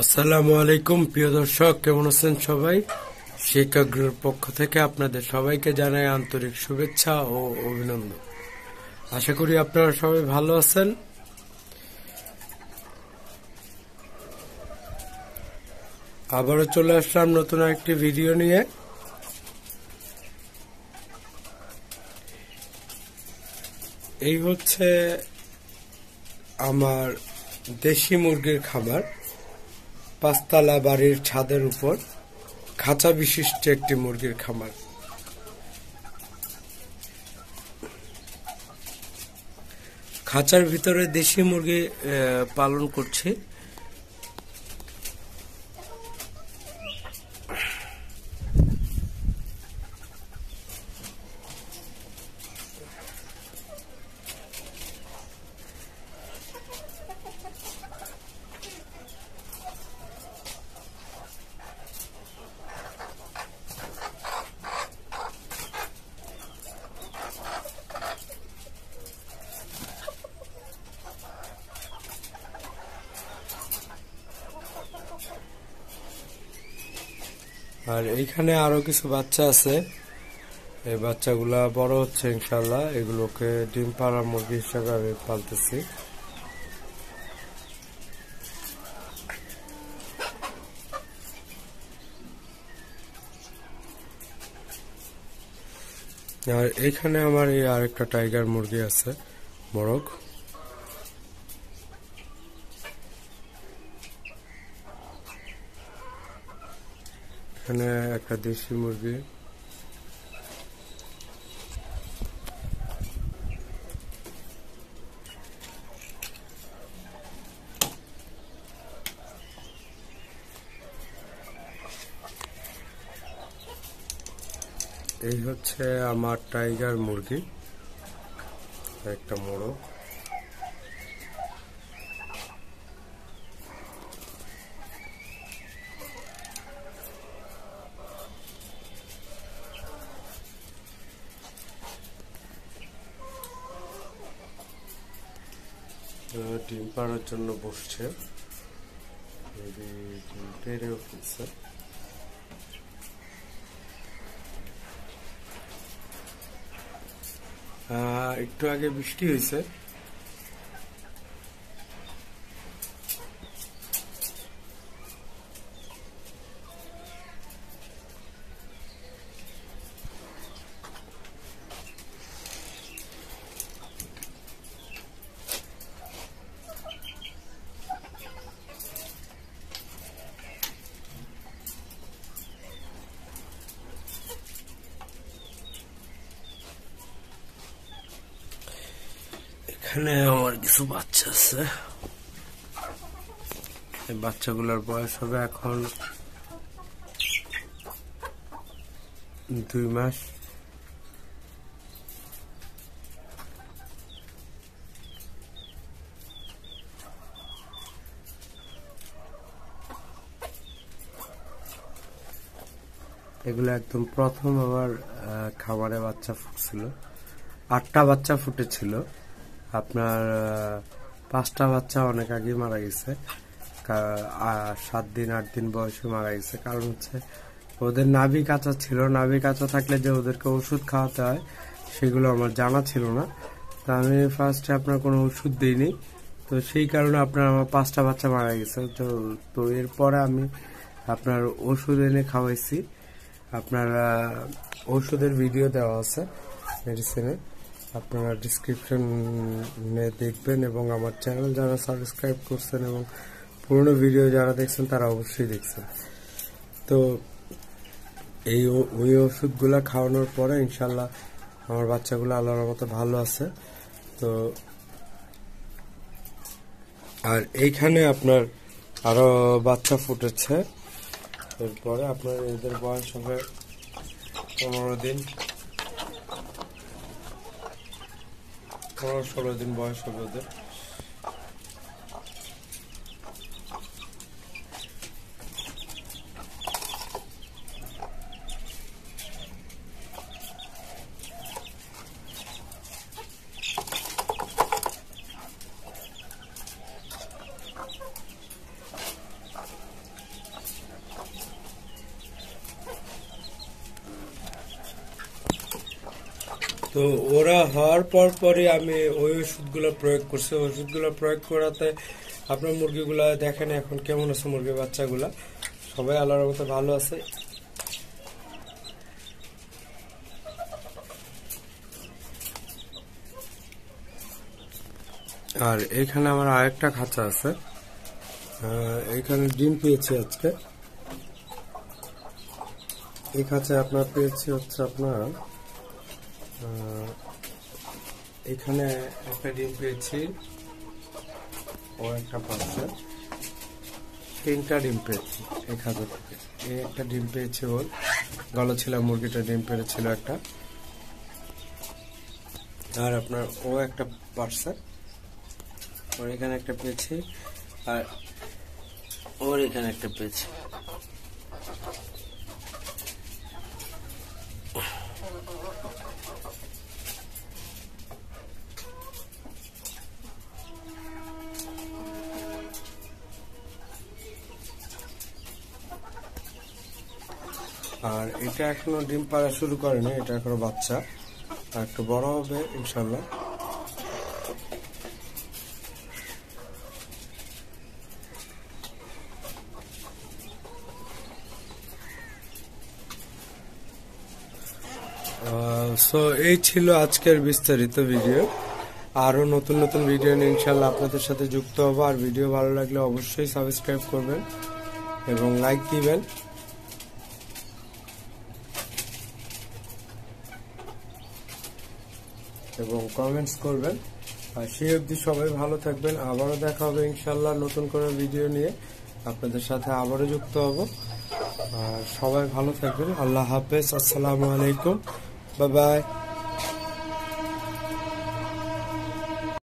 আসসালামু আলাইকুম প্রিয় দর্শক, কেমন আছেন সবাই? শিক্ষাগৃহের পক্ষ থেকে আপনাদের সবাইকে জানাই আন্তরিক শুভেচ্ছা ও অভিনন্দন। আশা করি আপনারা সবাই ভালো আছেন। আবারও চলে আসলাম নতুন একটি ভিডিও নিয়ে। এই হচ্ছে আমার দেশি মুরগির খামার। পাঁচতলা বাড়ির ছাদের উপর খাঁচা বিশিষ্ট একটি মুরগির খামার। খাঁচার ভিতরে দেশি মুরগি পালন করছি। আর এইখানে আরো কিছু বাচ্চা আছে। এই বাচ্চাগুলা বড় হচ্ছে ইনশাল্লাহ। এগুলোকে ডিম পাড়া মুরগি হিসাবে আমি পালতেছি। আর এইখানে আমার এই আরেকটা টাইগার মুরগি আছে, মোরগ। এখানে একটা দেশি মুরগি। এই হচ্ছে আমার টাইগার মুরগি, একটা মোরগ। ডিম পাড়ার জন্য বসছে, ডিম পেড়েও ফেলছে। একটু আগে বৃষ্টি হয়েছে। এখানে আমার কিছু বাচ্চা আছে। এই বাচ্চাগুলোর বয়স হবে এখন 2 মাস। এগুলো একদম প্রথম আমার খামারে বাচ্চা ফুটছিল। 8টা বাচ্চা ফুটেছিল। আপনার 5টা বাচ্চা অনেক আগে মারা গেছে। 7 দিন 8 দিন বয়সে মারা গেছে। কারণ হচ্ছে ওদের নাভি কাঁচা ছিল। নাভি কাঁচা থাকলে যে ওদেরকে ওষুধ খাওয়াতে হয় সেগুলো আমার জানা ছিল না। তো আমি ফার্স্টে আপনার কোনো ওষুধ দিইনি। তো সেই কারণে আপনার আমার 5টা বাচ্চা মারা গেছে। তো এরপরে আমি আপনার ওষুধ এনে খাওয়াইছি। আপনার ওষুধের ভিডিও দেওয়া আছে মেডিসিনের, আপনারা ডিসক্রিপশনে দেখবেন। এবং আমার চ্যানেল যারা সাবস্ক্রাইব করছেন এবং পুরনো ভিডিও যারা দেখছেন তারা অবশ্যই দেখছেন। তো ওই ওষুধগুলা খাওয়ানোর পরে ইনশাল্লাহ আমার বাচ্চাগুলো আল্লাহর মতো ভালো আছে। তো আর এইখানে আপনার আরো বাচ্চা ফুটেছে। এরপরে আপনার এদের বয়স হবে 15 দিন, 15-16 দিন বয়স হবে ওদের। তো ওরা হওয়ার পরে আমি ওই ওষুধগুলো প্রয়োগ করছি। ওষুধগুলো প্রয়োগ করাতে আপনার মুরগিগুলা দেখেন এখন কেমন আছে, মুরগির বাচ্চাগুলা সবাই আল্লাহর মতো ভালো আছে। আর এখানে আমার আরেকটা খাঁচা আছে, এখানে ডিম পেয়েছি আজকে। এই খাঁচায় আপনার পেয়েছি হচ্ছে আপনার এখানে একটা ডিম পেয়েছি, ও একটা পাচ্ছে, 3টা ডিম পেয়েছি এই খাঁচা থেকে। এই একটা ডিম পেয়েছি, ওর গলা ছিল মুরগিটা ডিম পেরেছিল একটা। আর আপনার ও একটা পারছে, ওর এখানে একটা পেয়েছি, আর ওর এখানে একটা পেয়েছি। আর এটা এখনো ডিম পাড়া শুরু করেনি, এটা এখনো বাচ্চা, আর একটু বড় হবে ইনশাল্লাহ। সো এই ছিল আজকের বিস্তারিত ভিডিও। আরো নতুন নতুন ভিডিও নিয়ে ইনশাল্লাহ আপনাদের সাথে যুক্ত হবো। আর ভিডিও ভালো লাগলে অবশ্যই সাবস্ক্রাইব করবেন এবং লাইক দিবেন। এবং কমেন্টস করবেন। আর সেই অবধি সবাই ভালো থাকবেন। আবারও দেখা হবে ইনশাল্লাহ নতুন করে ভিডিও নিয়ে, আপনাদের সাথে আবারও যুক্ত হব। আর সবাই ভালো থাকবেন। আল্লাহ হাফেজ, আসসালামু আলাইকুম, বাই বাই।